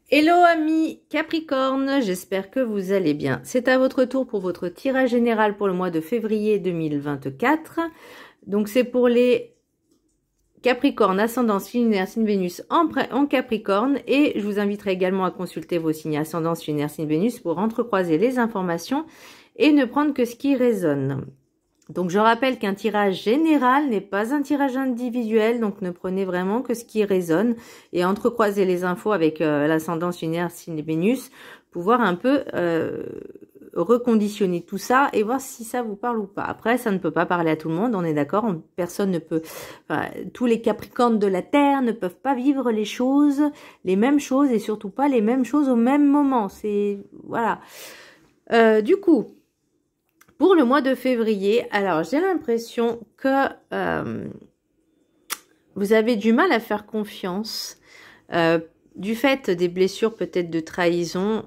Hello amis Capricorne, j'espère que vous allez bien. C'est à votre tour pour votre tirage général pour le mois de février 2024. Donc c'est pour les Capricornes, ascendant, signe lunaire, signe Vénus en Capricorne. Et je vous inviterai également à consulter vos signes ascendant, signe lunaire, signe Vénus pour entrecroiser les informations et ne prendre que ce qui résonne. Donc je rappelle qu'un tirage général n'est pas un tirage individuel, donc ne prenez vraiment que ce qui résonne et entrecroisez les infos avec l'ascendance lunaire, signe Vénus, pour voir un peu reconditionner tout ça et voir si ça vous parle ou pas. Après, ça ne peut pas parler à tout le monde, on est d'accord, personne ne peut, enfin, tous les Capricornes de la Terre ne peuvent pas vivre les mêmes choses et surtout pas les mêmes choses au même moment. C'est, voilà. Du coup, pour le mois de février, alors j'ai l'impression que vous avez du mal à faire confiance du fait des blessures peut-être de trahison.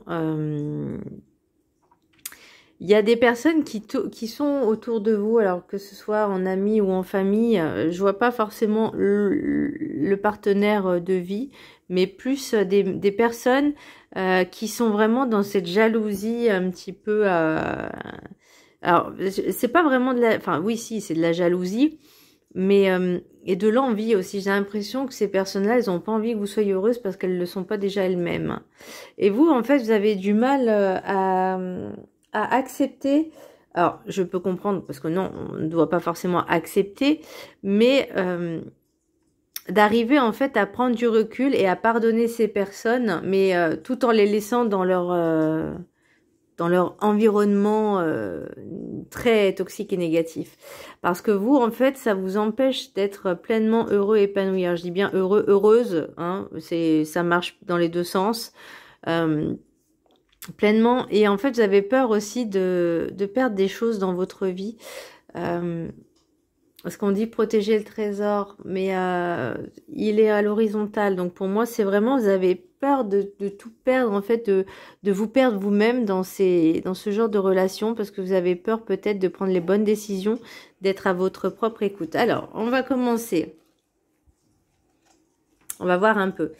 Il y a des personnes qui sont autour de vous, alors que ce soit en amis ou en famille, je vois pas forcément le partenaire de vie, mais plus des personnes qui sont vraiment dans cette jalousie un petit peu... alors, c'est pas vraiment de la... Enfin, oui, si, c'est de la jalousie, mais... et de l'envie aussi. J'ai l'impression que ces personnes-là, elles n'ont pas envie que vous soyez heureuse parce qu'elles ne le sont pas déjà elles-mêmes. Et vous, en fait, vous avez du mal à accepter... Alors, je peux comprendre, parce que non, on ne doit pas forcément accepter, mais d'arriver, en fait, à prendre du recul et à pardonner ces personnes, mais tout en les laissant dans leur environnement très toxique et négatif. Parce que vous, en fait, ça vous empêche d'être pleinement heureux et épanoui. Alors, je dis bien heureux, heureuse, hein, ça marche dans les deux sens. Pleinement. Et en fait, vous avez peur aussi de perdre des choses dans votre vie. Parce qu'on dit protéger le trésor, mais il est à l'horizontale. Donc pour moi, c'est vraiment, vous avez peur de tout perdre, en fait, de vous perdre vous-même dans ce genre de relation, parce que vous avez peur peut-être de prendre les bonnes décisions, d'être à votre propre écoute. Alors, on va commencer. On va voir un peu.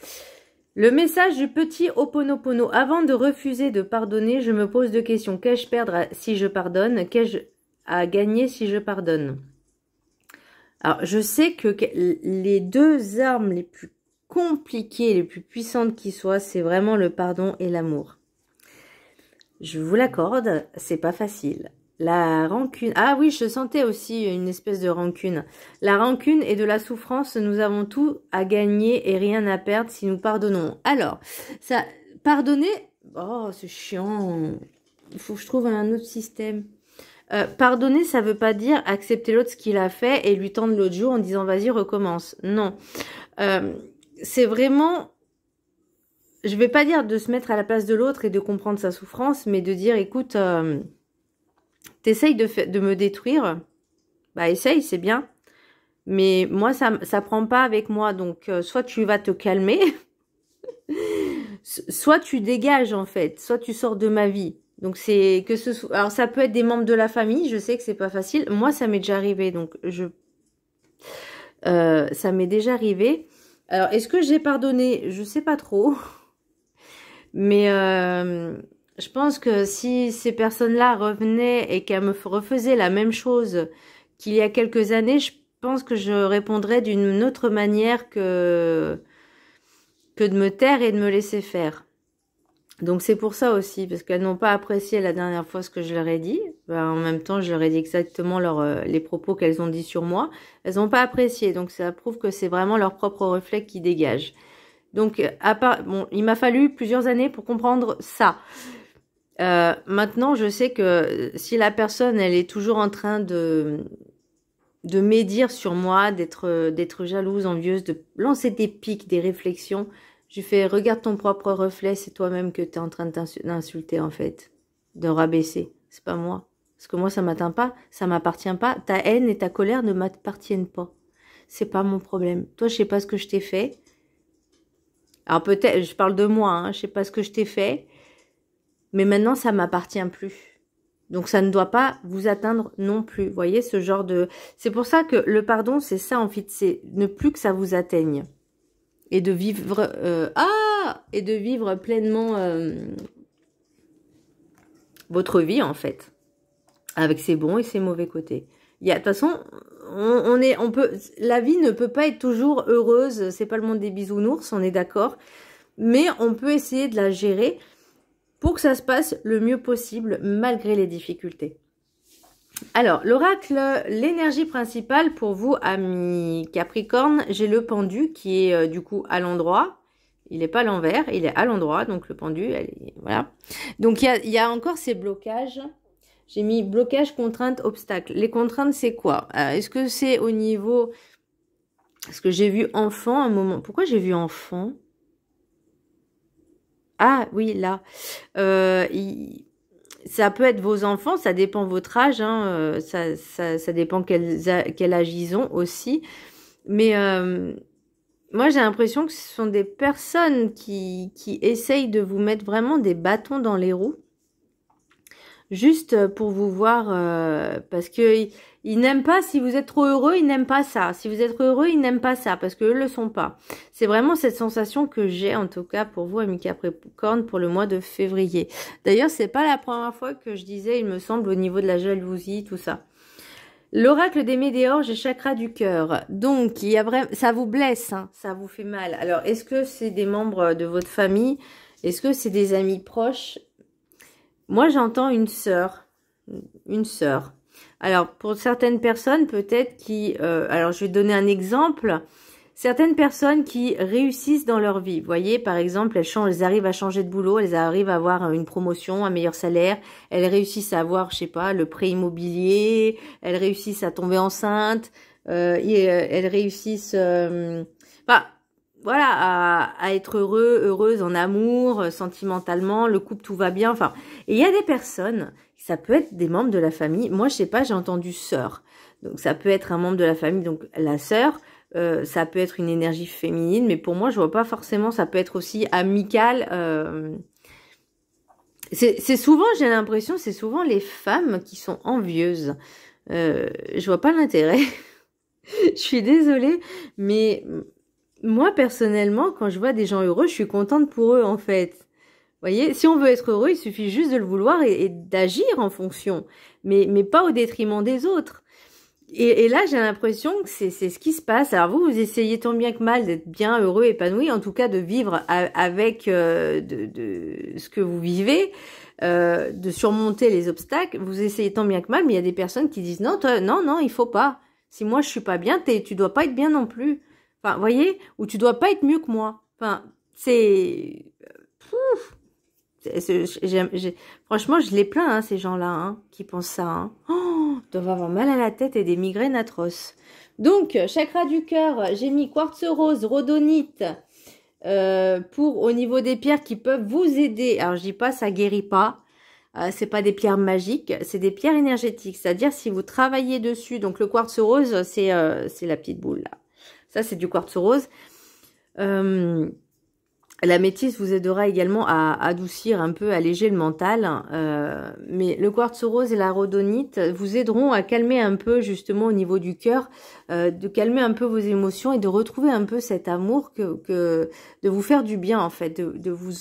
Le message du petit Ho'oponopono. Avant de refuser de pardonner, je me pose deux questions. Qu'ai-je perdre si je pardonne? Qu'ai-je à gagner si je pardonne? Alors, je sais que les deux armes les plus compliquées, les plus puissantes qui soient, c'est vraiment le pardon et l'amour. Je vous l'accorde, c'est pas facile. La rancune... Ah oui, je sentais aussi une espèce de rancune. La rancune et de la souffrance, nous avons tout à gagner et rien à perdre si nous pardonnons. Alors, ça... Pardonner... Oh, c'est chiant. Il faut que je trouve un autre système. Pardonner, ça veut pas dire accepter l'autre ce qu'il a fait et lui tendre l'autre jour en disant vas-y recommence. Non, c'est vraiment, je vais pas dire de se mettre à la place de l'autre et de comprendre sa souffrance, mais de dire écoute, t'essayes de me détruire, bah essaye, c'est bien, mais moi ça prend pas avec moi, donc soit tu vas te calmer, soit tu dégages en fait, soit tu sors de ma vie. Donc c'est que ce soit, alors ça peut être des membres de la famille, je sais que c'est pas facile. Moi ça m'est déjà arrivé, donc ça m'est déjà arrivé. Alors est-ce que j'ai pardonné? Je sais pas trop, mais je pense que si ces personnes-là revenaient et qu'elles me refaisaient la même chose qu'il y a quelques années, je pense que je répondrais d'une autre manière que de me taire et de me laisser faire. Donc c'est pour ça aussi, parce qu'elles n'ont pas apprécié la dernière fois ce que je leur ai dit. Ben, en même temps, je leur ai dit exactement les propos qu'elles ont dit sur moi. Elles n'ont pas apprécié, donc ça prouve que c'est vraiment leur propre reflet qui dégage. Donc, bon, il m'a fallu plusieurs années pour comprendre ça. Maintenant, je sais que si la personne, elle est toujours en train de médire sur moi, d'être jalouse, envieuse, de lancer des pics, des réflexions... Je fais, regarde ton propre reflet, c'est toi-même que tu es en train d'insulter en fait, de rabaisser. C'est pas moi. Parce que moi, ça m'appartient pas. Ta haine et ta colère ne m'appartiennent pas. C'est pas mon problème. Toi, je sais pas ce que je t'ai fait. Alors peut-être, je parle de moi, hein, je sais pas ce que je t'ai fait. Mais maintenant, ça m'appartient plus. Donc ça ne doit pas vous atteindre non plus. Vous voyez, ce genre de... C'est pour ça que le pardon, c'est ça en fait, c'est ne plus que ça vous atteigne. Et de vivre... joie et de vivre pleinement votre vie en fait, avec ses bons et ses mauvais côtés. De toute façon, la vie ne peut pas être toujours heureuse, c'est pas le monde des bisounours, on est d'accord, mais on peut essayer de la gérer pour que ça se passe le mieux possible malgré les difficultés. Alors, l'oracle, l'énergie principale pour vous, amis Capricorne, j'ai le pendu qui est du coup à l'endroit. Il n'est pas à l'envers, il est à l'endroit, donc le pendu, voilà. Donc, il y a encore ces blocages. J'ai mis blocage, contrainte, obstacle. Les contraintes, c'est quoi? Est-ce que c'est au niveau... Est-ce que j'ai vu enfant à un moment? Pourquoi j'ai vu enfant? Ah, oui, là. Ça peut être vos enfants, ça dépend de votre âge, hein, ça dépend quel âge ils ont aussi. Mais moi, j'ai l'impression que ce sont des personnes qui essayent de vous mettre vraiment des bâtons dans les roues. Juste pour vous voir, parce que ils n'aiment pas, si vous êtes trop heureux, ils n'aiment pas ça. Si vous êtes heureux, ils n'aiment pas ça, parce qu'eux ne le sont pas. C'est vraiment cette sensation que j'ai, en tout cas, pour vous, amis Capricorne, pour le mois de février. D'ailleurs, c'est pas la première fois que je disais, il me semble, au niveau de la jalousie, tout ça. L'oracle des météores, j'ai chakra du cœur. Donc, il y a vraiment, ça vous blesse, hein, ça vous fait mal. Alors, est-ce que c'est des membres de votre famille? Est-ce que c'est des amis proches? Moi, j'entends une sœur. Une sœur. Alors, pour certaines personnes, peut-être qui... alors, je vais donner un exemple. Certaines personnes qui réussissent dans leur vie. Vous voyez, par exemple, elles arrivent à changer de boulot, elles arrivent à avoir une promotion, un meilleur salaire. Elles réussissent à avoir, je sais pas, le prêt immobilier. Elles réussissent à tomber enceinte. Elles réussissent... voilà, à être heureuse en amour, sentimentalement, le couple, tout va bien. Enfin, et il y a des personnes, ça peut être des membres de la famille. Moi, je sais pas, j'ai entendu sœur. Donc, ça peut être un membre de la famille, donc la sœur. Ça peut être une énergie féminine, mais pour moi, je vois pas forcément. Ça peut être aussi amical. C'est souvent, j'ai l'impression, c'est souvent les femmes qui sont envieuses. Je vois pas l'intérêt. Je suis désolée, mais... Moi, personnellement, quand je vois des gens heureux, je suis contente pour eux, en fait. Vous voyez, si on veut être heureux, il suffit juste de le vouloir et d'agir en fonction, mais pas au détriment des autres. Et là, j'ai l'impression que c'est ce qui se passe. Alors vous essayez tant bien que mal d'être bien heureux, épanoui, en tout cas de vivre avec de ce que vous vivez, de surmonter les obstacles. Vous essayez tant bien que mal, mais il y a des personnes qui disent non, toi, non, il faut pas. Si moi je suis pas bien, tu dois pas être bien non plus. Enfin, vous voyez, ou tu dois pas être mieux que moi. Enfin, c'est... Franchement, je les plains, hein, ces gens-là, hein, qui pensent ça. Hein. Oh, ils doivent avoir mal à la tête et des migraines atroces. Donc, chakra du cœur, j'ai mis quartz rose, rhodonite, pour au niveau des pierres qui peuvent vous aider. Alors, je dis pas, ça guérit pas. C'est pas des pierres magiques, c'est des pierres énergétiques. C'est-à-dire, si vous travaillez dessus, donc le quartz rose, c'est la petite boule, là. Ça, c'est du quartz rose. L'améthyste vous aidera également à adoucir un peu, alléger le mental. Mais le quartz rose et la rhodonite vous aideront à calmer un peu, justement, au niveau du cœur, de calmer un peu vos émotions et de retrouver un peu cet amour, de vous faire du bien, en fait, de vous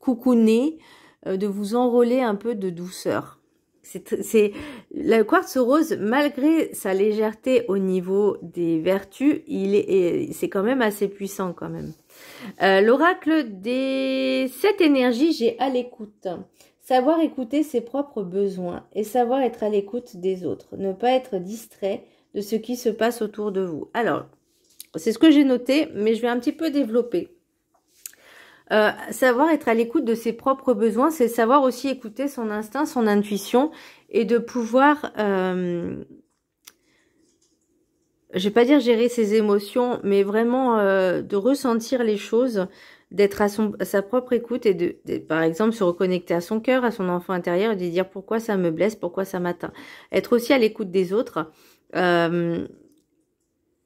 coucouner, de vous enrôler un peu de douceur. C'est le quartz rose, malgré sa légèreté au niveau des vertus, c'est quand même assez puissant quand même. L'oracle des 7 énergies, j'ai à l'écoute. Savoir écouter ses propres besoins et savoir être à l'écoute des autres. Ne pas être distrait de ce qui se passe autour de vous. Alors, c'est ce que j'ai noté, mais je vais un petit peu développer. Savoir être à l'écoute de ses propres besoins, c'est savoir aussi écouter son instinct, son intuition et de pouvoir, je vais pas dire gérer ses émotions, mais vraiment de ressentir les choses, d'être à sa propre écoute et de, par exemple, se reconnecter à son cœur, à son enfant intérieur et de dire pourquoi ça me blesse, pourquoi ça m'atteint. Être aussi à l'écoute des autres.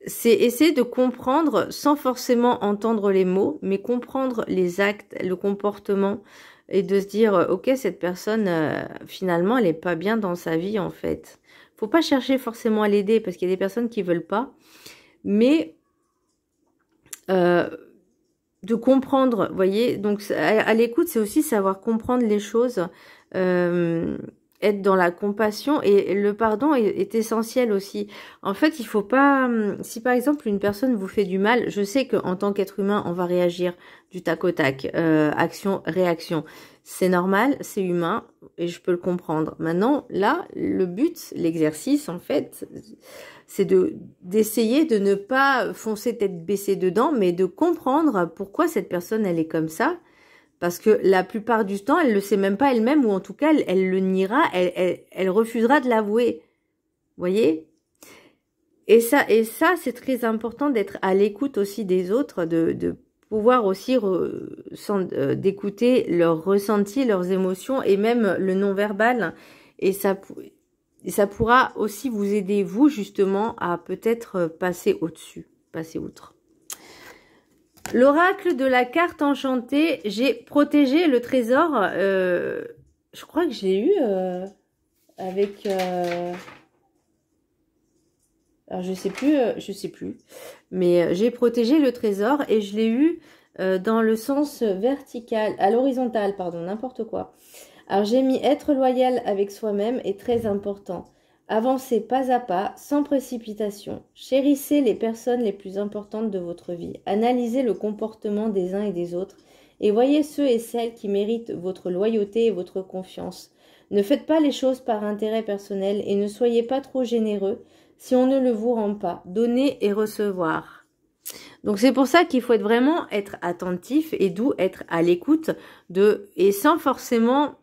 C'est essayer de comprendre sans forcément entendre les mots, mais comprendre les actes, le comportement et de se dire ok, cette personne finalement elle est pas bien dans sa vie en fait. Faut pas chercher forcément à l'aider parce qu'il y a des personnes qui veulent pas, mais de comprendre, vous voyez. Donc, à l'écoute, c'est aussi savoir comprendre les choses, être dans la compassion, et le pardon est essentiel aussi. En fait, il faut pas, si par exemple une personne vous fait du mal, je sais qu'en tant qu'être humain, on va réagir du tac au tac, action, réaction. C'est normal, c'est humain, et je peux le comprendre. Maintenant, là, le but, l'exercice, en fait, c'est d'essayer de ne pas foncer tête baissée dedans, mais de comprendre pourquoi cette personne, elle est comme ça. Parce que la plupart du temps, elle le sait même pas elle-même, ou en tout cas, elle le niera, elle refusera de l'avouer. Vous voyez? Et ça, c'est très important d'être à l'écoute aussi des autres, de pouvoir aussi d'écouter leurs ressentis, leurs émotions, et même le non-verbal. Et ça pourra aussi vous aider, vous, justement, à peut-être passer au-dessus, passer outre. L'oracle de la carte enchantée, j'ai protégé le trésor. Je crois que je l'ai eu avec... alors je sais plus. Mais j'ai protégé le trésor et je l'ai eu dans le sens vertical, à l'horizontale, pardon, n'importe quoi. Alors j'ai mis être loyal avec soi-même est très important. Avancez pas à pas, sans précipitation. Chérissez les personnes les plus importantes de votre vie. Analysez le comportement des uns et des autres et voyez ceux et celles qui méritent votre loyauté et votre confiance. Ne faites pas les choses par intérêt personnel et ne soyez pas trop généreux si on ne le vous rend pas. Donner et recevoir. Donc c'est pour ça qu'il faut vraiment être attentif et d'où être à l'écoute et sans forcément...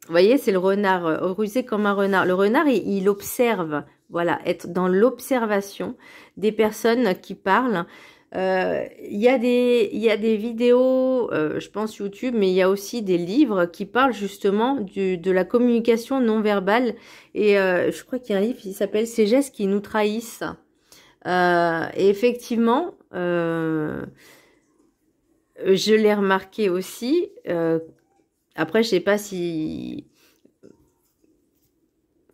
Vous voyez, c'est le renard, rusé comme un renard. Le renard, il observe, voilà, être dans l'observation des personnes qui parlent. Il y a des vidéos, je pense YouTube, mais il y a aussi des livres qui parlent justement de la communication non verbale. Et je crois qu'il y a un livre qui s'appelle « Ces gestes qui nous trahissent ». Et effectivement, je l'ai remarqué aussi. Après, je sais pas si...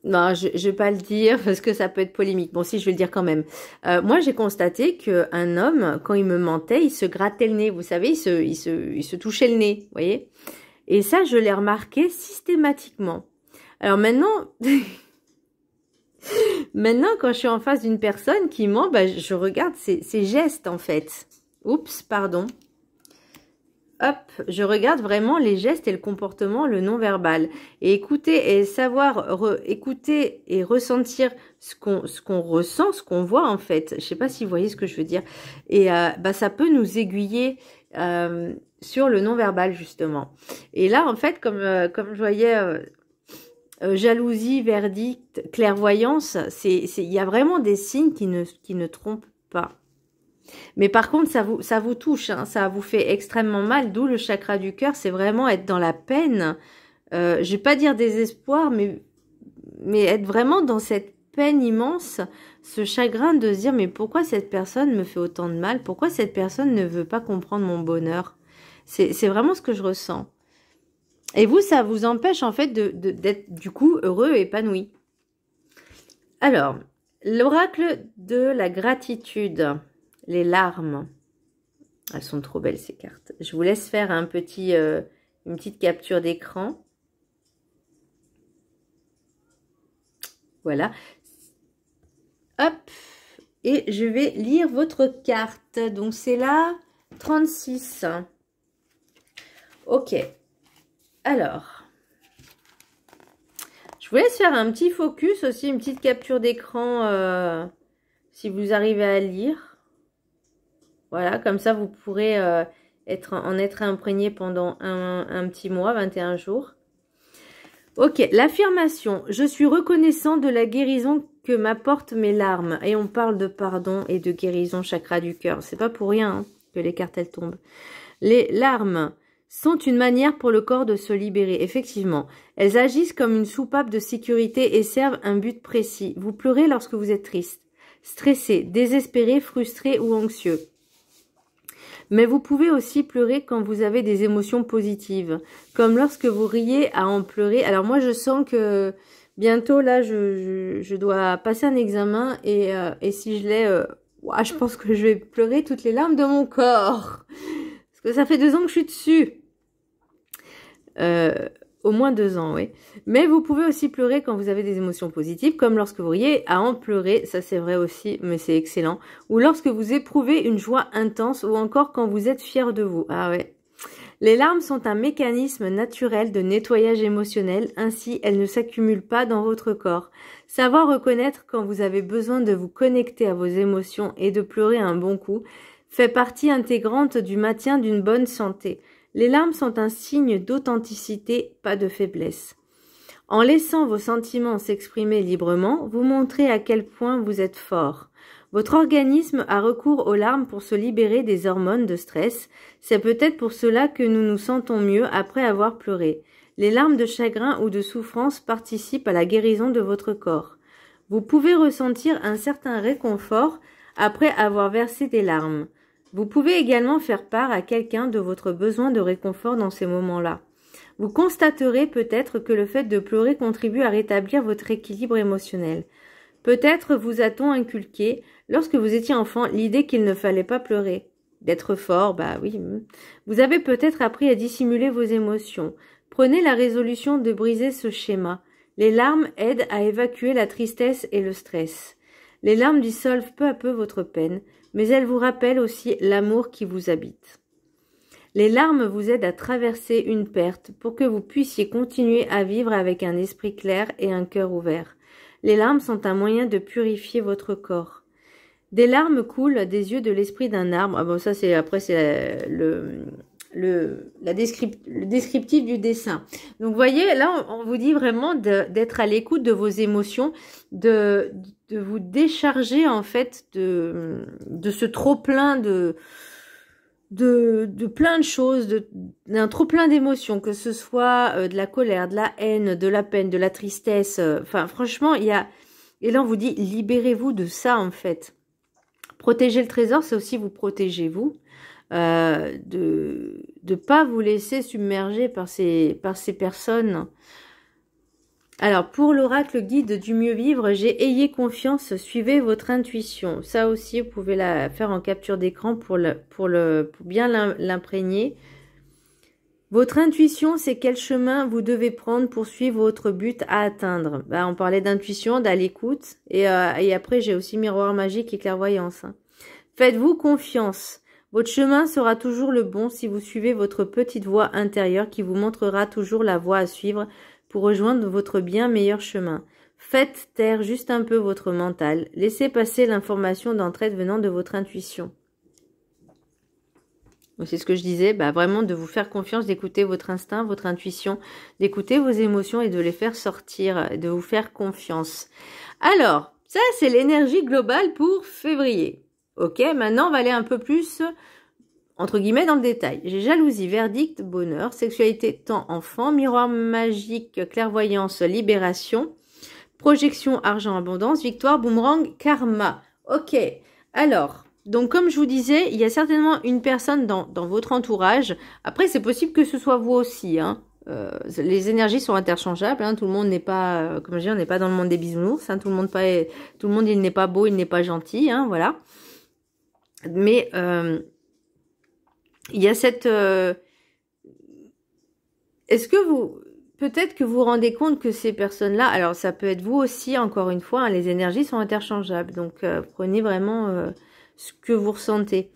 Non, je vais pas le dire parce que ça peut être polémique. Bon, si, je vais le dire quand même. Moi, j'ai constaté qu'un homme, quand il me mentait, il se grattait le nez. Vous savez, il se touchait le nez, vous voyez. Et ça, je l'ai remarqué systématiquement. Alors maintenant... Maintenant, quand je suis en face d'une personne qui ment, bah, je regarde ses gestes, en fait. Oups, pardon. Hop, je regarde vraiment les gestes et le comportement, le non-verbal. Et écouter et savoir écouter et ressentir ce qu'on ressent, ce qu'on voit en fait. Je sais pas si vous voyez ce que je veux dire. Et bah, ça peut nous aiguiller sur le non-verbal justement. Et là, en fait, comme je voyais jalousie, verdict, clairvoyance, il y a vraiment des signes qui ne trompent pas. Mais par contre, ça vous touche, hein, ça vous fait extrêmement mal, d'où le chakra du cœur, c'est vraiment être dans la peine. Je vais pas dire désespoir, mais être vraiment dans cette peine immense, ce chagrin de se dire mais pourquoi cette personne me fait autant de mal? Pourquoi cette personne ne veut pas comprendre mon bonheur? C'est vraiment ce que je ressens. Et vous, ça vous empêche en fait d'être du coup heureux et épanoui. Alors, l'oracle de la gratitude. Les larmes. Elles sont trop belles ces cartes. Je vous laisse faire une petite capture d'écran. Voilà. Hop. Et je vais lire votre carte. Donc c'est la 36. Ok. Alors. Je vous laisse faire un petit focus aussi, une petite capture d'écran si vous arrivez à lire. Voilà, comme ça, vous pourrez en être imprégné pendant un petit mois, 21 jours. Ok, l'affirmation. Je suis reconnaissant de la guérison que m'apportent mes larmes. Et on parle de pardon et de guérison chakra du cœur. C'est pas pour rien hein, que les cartes, elles tombent. Les larmes sont une manière pour le corps de se libérer. Effectivement, elles agissent comme une soupape de sécurité et servent un but précis. Vous pleurez lorsque vous êtes triste, stressé, désespéré, frustré ou anxieux. Mais vous pouvez aussi pleurer quand vous avez des émotions positives, comme lorsque vous riez à en pleurer. Alors moi, je sens que bientôt, là, je dois passer un examen et si je l'ai, je pense que je vais pleurer toutes les larmes de mon corps. que ça fait 2 ans que je suis dessus. Au moins 2 ans, oui. Mais vous pouvez aussi pleurer quand vous avez des émotions positives, comme lorsque vous riez à en pleurer, ça c'est vrai aussi, mais c'est excellent. Ou lorsque vous éprouvez une joie intense, ou encore quand vous êtes fier de vous. Ah ouais. Les larmes sont un mécanisme naturel de nettoyage émotionnel, ainsi elles ne s'accumulent pas dans votre corps. Savoir reconnaître quand vous avez besoin de vous connecter à vos émotions et de pleurer un bon coup fait partie intégrante du maintien d'une bonne santé. Les larmes sont un signe d'authenticité, pas de faiblesse. En laissant vos sentiments s'exprimer librement, vous montrez à quel point vous êtes fort. Votre organisme a recours aux larmes pour se libérer des hormones de stress. C'est peut-être pour cela que nous nous sentons mieux après avoir pleuré. Les larmes de chagrin ou de souffrance participent à la guérison de votre corps. Vous pouvez ressentir un certain réconfort après avoir versé des larmes. Vous pouvez également faire part à quelqu'un de votre besoin de réconfort dans ces moments-là. Vous constaterez peut-être que le fait de pleurer contribue à rétablir votre équilibre émotionnel. Peut-être vous a-t-on inculqué, lorsque vous étiez enfant, l'idée qu'il ne fallait pas pleurer. D'être fort, bah oui. Vous avez peut-être appris à dissimuler vos émotions. Prenez la résolution de briser ce schéma. Les larmes aident à évacuer la tristesse et le stress. Les larmes dissolvent peu à peu votre peine, mais elles vous rappellent aussi l'amour qui vous habite. Les larmes vous aident à traverser une perte pour que vous puissiez continuer à vivre avec un esprit clair et un cœur ouvert. Les larmes sont un moyen de purifier votre corps. Des larmes coulent des yeux de l'esprit d'un arbre. Ah bon, ça c'est après c'est le descriptif du dessin. Donc vous voyez, là on vous dit vraiment d'être à l'écoute de vos émotions, de vous décharger en fait de ce trop plein de plein de choses, d'un trop plein d'émotions, que ce soit de la colère, de la haine, de la peine, de la tristesse. Enfin franchement, il y a, et là on vous dit libérez-vous de ça en fait. Protéger le trésor, c'est aussi vous protéger vous. De pas vous laisser submerger par ces personnes. Alors pour l'oracle guide du mieux vivre, j'ai ayez confiance, suivez votre intuition. Ça aussi vous pouvez la faire en capture d'écran pour bien l'imprégner. Votre intuition, c'est quel chemin vous devez prendre pour suivre votre but à atteindre. On parlait d'intuition, d'aller l'écoute, et après j'ai aussi miroir magique et clairvoyance. Faites-vous confiance. Votre chemin sera toujours le bon si vous suivez votre petite voix intérieure qui vous montrera toujours la voie à suivre pour rejoindre votre bien meilleur chemin. Faites taire juste un peu votre mental. Laissez passer l'information d'entraide venant de votre intuition. C'est ce que je disais, vraiment de vous faire confiance, d'écouter votre instinct, votre intuition, d'écouter vos émotions et de les faire sortir, de vous faire confiance. Alors, ça c'est l'énergie globale pour février. Ok, maintenant on va aller un peu plus, entre guillemets, dans le détail. J'ai jalousie, verdict, bonheur, sexualité, temps, enfant, miroir magique, clairvoyance, libération, projection, argent, abondance, victoire, boomerang, karma. Ok, alors, donc comme je vous disais, il y a certainement une personne dans votre entourage. Après, c'est possible que ce soit vous aussi, hein. Les énergies sont interchangeables, hein. Tout le monde n'est pas, comme je dis, on n'est pas dans le monde des bisounours, hein. Tout le monde il n'est pas beau, il n'est pas gentil, hein, voilà. Mais il y a cette... Est-ce que vous... Peut-être que vous vous rendez compte que ces personnes-là... Alors, ça peut être vous aussi, encore une fois, hein, les énergies sont interchangeables. Donc, prenez vraiment ce que vous ressentez.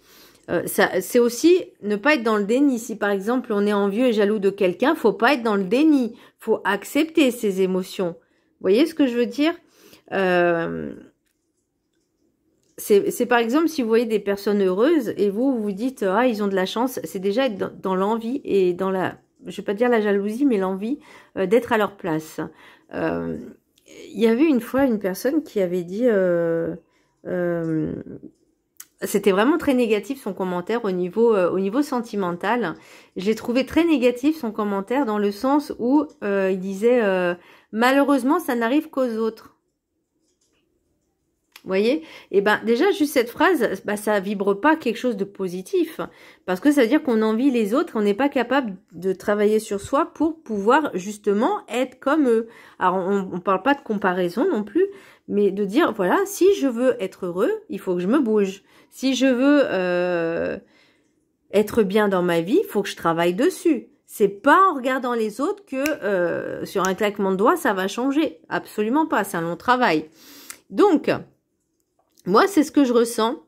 C'est aussi ne pas être dans le déni. Si, par exemple, on est envieux et jaloux de quelqu'un, faut pas être dans le déni. Faut accepter ses émotions. Vous voyez ce que je veux dire ? C'est par exemple si vous voyez des personnes heureuses et vous vous dites ah ils ont de la chance, c'est déjà être dans l'envie et dans la, je vais pas dire la jalousie, mais l'envie d'être à leur place. Il y avait une fois une personne qui avait dit c'était vraiment très négatif son commentaire au niveau sentimental. J'ai trouvé très négatif son commentaire dans le sens où il disait malheureusement ça n'arrive qu'aux autres. Vous voyez? Et déjà, juste cette phrase, ça vibre pas quelque chose de positif. Parce que ça veut dire qu'on envie les autres, on n'est pas capable de travailler sur soi pour pouvoir justement être comme eux. Alors, on parle pas de comparaison non plus, mais de dire, voilà, si je veux être heureux, il faut que je me bouge. Si je veux être bien dans ma vie, il faut que je travaille dessus. C'est pas en regardant les autres que sur un claquement de doigts, ça va changer. Absolument pas, c'est un long travail. Donc, moi, c'est ce que je ressens.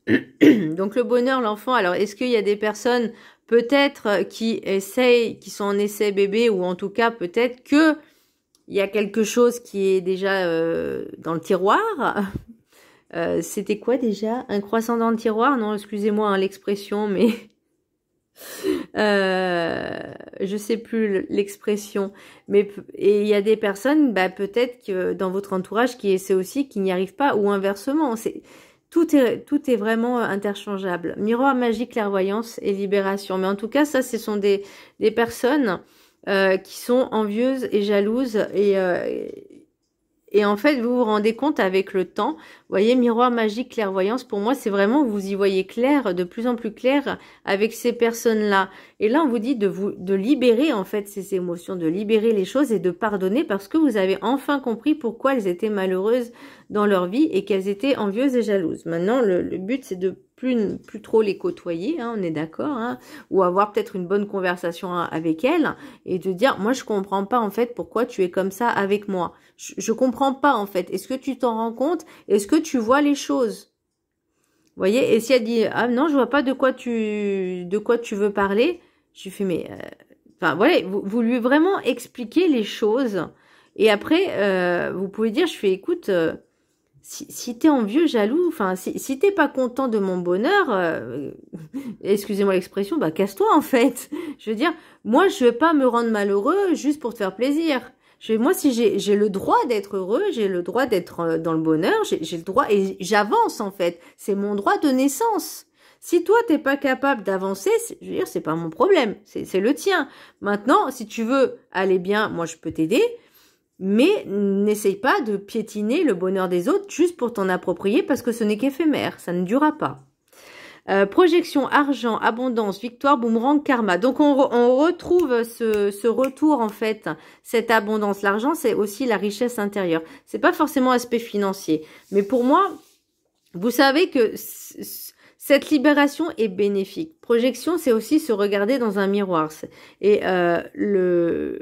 Donc, le bonheur, l'enfant, alors, est-ce qu'il y a des personnes, peut-être, qui sont en essai bébé, ou en tout cas, peut-être que il y a quelque chose qui est déjà dans le tiroir. C'était quoi déjà? Un croissant dans le tiroir? Non, excusez-moi hein, l'expression, mais... je sais plus l'expression, mais et il y a des personnes, bah, peut-être que dans votre entourage qui essaient aussi, qui n'y arrivent pas, ou inversement. Tout est vraiment interchangeable. Miroir magique, clairvoyance et libération. Mais en tout cas, ça, ce sont des personnes qui sont envieuses et jalouses et en fait, vous vous rendez compte avec le temps, vous voyez, miroir magique, clairvoyance, pour moi, c'est vraiment, vous y voyez clair, de plus en plus clair avec ces personnes-là. Et là, on vous dit de libérer, en fait, ces émotions, de libérer les choses et de pardonner parce que vous avez enfin compris pourquoi elles étaient malheureuses dans leur vie et qu'elles étaient envieuses et jalouses. Maintenant, le but, c'est de plus trop les côtoyer, hein, on est d'accord, hein, ou avoir peut-être une bonne conversation avec elles et de dire, moi, je comprends pas, en fait, pourquoi tu es comme ça avec moi. Je comprends pas en fait. Est-ce que tu t'en rends compte? Est-ce que tu vois les choses? Vous voyez? Et si elle dit ah non, je vois pas de quoi tu veux parler, je lui fais mais enfin voilà, vous lui vraiment expliquez les choses et après vous pouvez dire je fais écoute si t'es envieux, jaloux, enfin si t'es pas content de mon bonheur, excusez-moi l'expression, bah casse-toi en fait. Je veux dire, moi je vais pas me rendre malheureux juste pour te faire plaisir. Moi, si j'ai le droit d'être heureux, j'ai le droit d'être dans le bonheur, j'ai le droit et j'avance en fait. C'est mon droit de naissance. Si toi t'es pas capable d'avancer, je veux dire, c'est pas mon problème, c'est le tien. Maintenant, si tu veux aller bien, moi je peux t'aider, mais n'essaye pas de piétiner le bonheur des autres juste pour t'en approprier parce que ce n'est qu'éphémère, ça ne durera pas. Projection, argent, abondance, victoire, boomerang, karma. Donc on retrouve ce retour en fait, cette abondance. L'argent, c'est aussi la richesse intérieure. C'est pas forcément aspect financier, mais pour moi, vous savez que cette libération est bénéfique. Projection, c'est aussi se regarder dans un miroir. Et le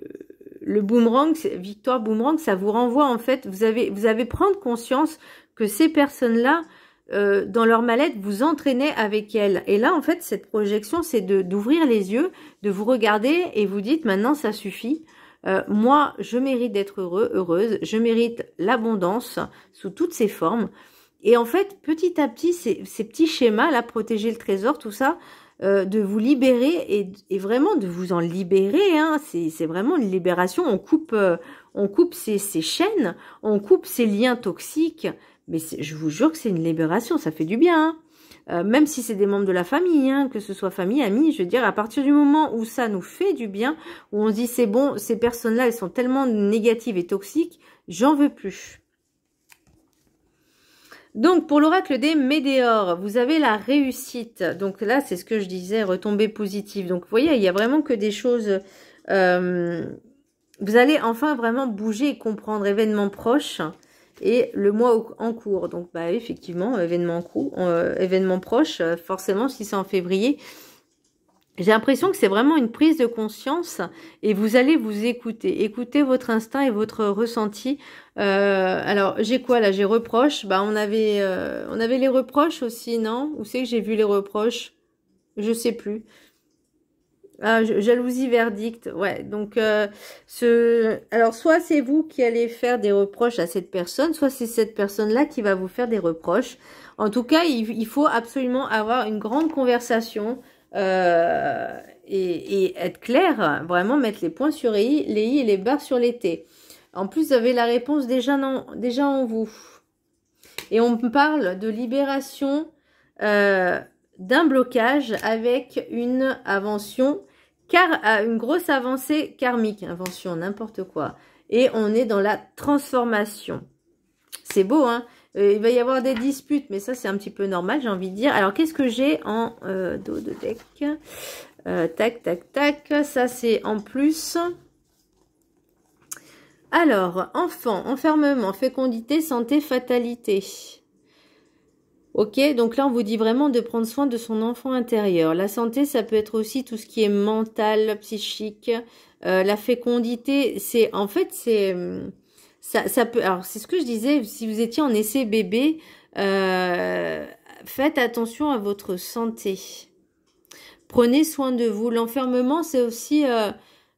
boomerang, victoire boomerang, ça vous renvoie en fait. Vous avez prendre conscience que ces personnes-là dans leur mallette, vous entraînez avec elles. Et là, en fait, cette projection, c'est d'ouvrir les yeux, de vous regarder et vous dites, maintenant, ça suffit. Moi, je mérite d'être heureuse. Je mérite l'abondance sous toutes ses formes. Et en fait, petit à petit, ces petits schémas, là, protéger le trésor, tout ça, de vous libérer et vraiment de vous en libérer. Hein, c'est vraiment une libération. On coupe ces chaînes, on coupe ces liens toxiques. Mais je vous jure que c'est une libération, ça fait du bien. Hein. Même si c'est des membres de la famille, hein, que ce soit famille, amis, je veux dire, à partir du moment où ça nous fait du bien, où on se dit c'est bon, ces personnes-là, elles sont tellement négatives et toxiques, j'en veux plus. Donc, pour l'oracle des Médéors, vous avez la réussite. Donc là, c'est ce que je disais, retombée positive. Donc, vous voyez, il y a vraiment que des choses... vous allez enfin vraiment bouger et comprendre événements proches. Et le mois en cours, donc bah effectivement, événement proche, forcément si c'est en février, j'ai l'impression que c'est vraiment une prise de conscience et vous allez vous écouter votre instinct et votre ressenti. Alors j'ai quoi là? J'ai reproches, bah on avait les reproches aussi, non? Où c'est que j'ai vu les reproches? Je sais plus. Ah, jalousie, verdict, ouais. Donc, alors soit c'est vous qui allez faire des reproches à cette personne, soit c'est cette personne-là qui va vous faire des reproches. En tout cas, il faut absolument avoir une grande conversation et être clair, vraiment mettre les points sur les i et les barres sur les t. En plus, vous avez la réponse déjà en vous. Et on parle de libération d'un blocage avec une invention, une grosse avancée karmique, invention, n'importe quoi. Et on est dans la transformation. C'est beau, hein? Il va y avoir des disputes, mais ça c'est un petit peu normal, j'ai envie de dire. Alors qu'est-ce que j'ai en dos de deck? Tac, tac, tac. Ça c'est en plus. Alors, enfant, enfermement, fécondité, santé, fatalité. Ok, donc là, on vous dit vraiment de prendre soin de son enfant intérieur. La santé, ça peut être aussi tout ce qui est mental, psychique. La fécondité, c'est en fait, c'est ça peut. Alors, c'est ce que je disais. Si vous étiez en essai bébé, faites attention à votre santé. Prenez soin de vous. L'enfermement, c'est aussi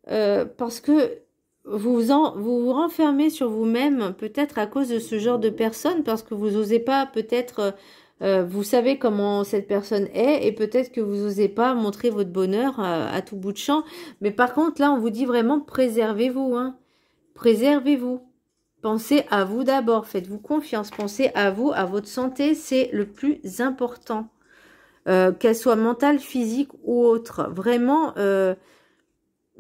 parce que vous vous renfermez sur vous-même, peut-être à cause de ce genre de personne, parce que vous n'osez pas peut-être. Vous savez comment cette personne est et peut-être que vous n'osez pas montrer votre bonheur à tout bout de champ. Mais par contre, là, on vous dit vraiment préservez-vous, hein. Préservez-vous. Pensez à vous d'abord. Faites-vous confiance. Pensez à vous, à votre santé. C'est le plus important. Qu'elle soit mentale, physique ou autre. Vraiment,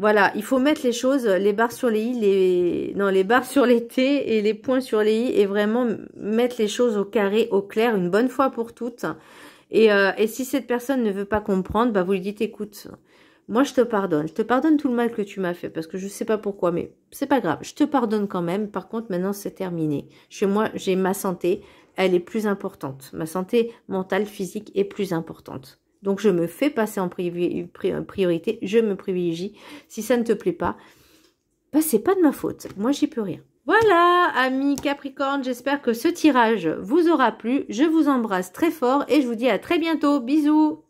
voilà, il faut mettre les choses, les barres sur les i, les barres sur les t et les points sur les i et vraiment mettre les choses au carré, au clair, une bonne fois pour toutes. Et si cette personne ne veut pas comprendre, bah vous lui dites, écoute, moi je te pardonne tout le mal que tu m'as fait parce que je sais pas pourquoi, mais c'est pas grave, je te pardonne quand même. Par contre, maintenant c'est terminé. Chez moi, j'ai ma santé, elle est plus importante. Ma santé mentale, physique est plus importante. Donc, je me fais passer en priorité, je me privilégie. Si ça ne te plaît pas, bah, c'est pas de ma faute. Moi, j'y peux rien. Voilà, amis Capricorne, j'espère que ce tirage vous aura plu. Je vous embrasse très fort et je vous dis à très bientôt. Bisous!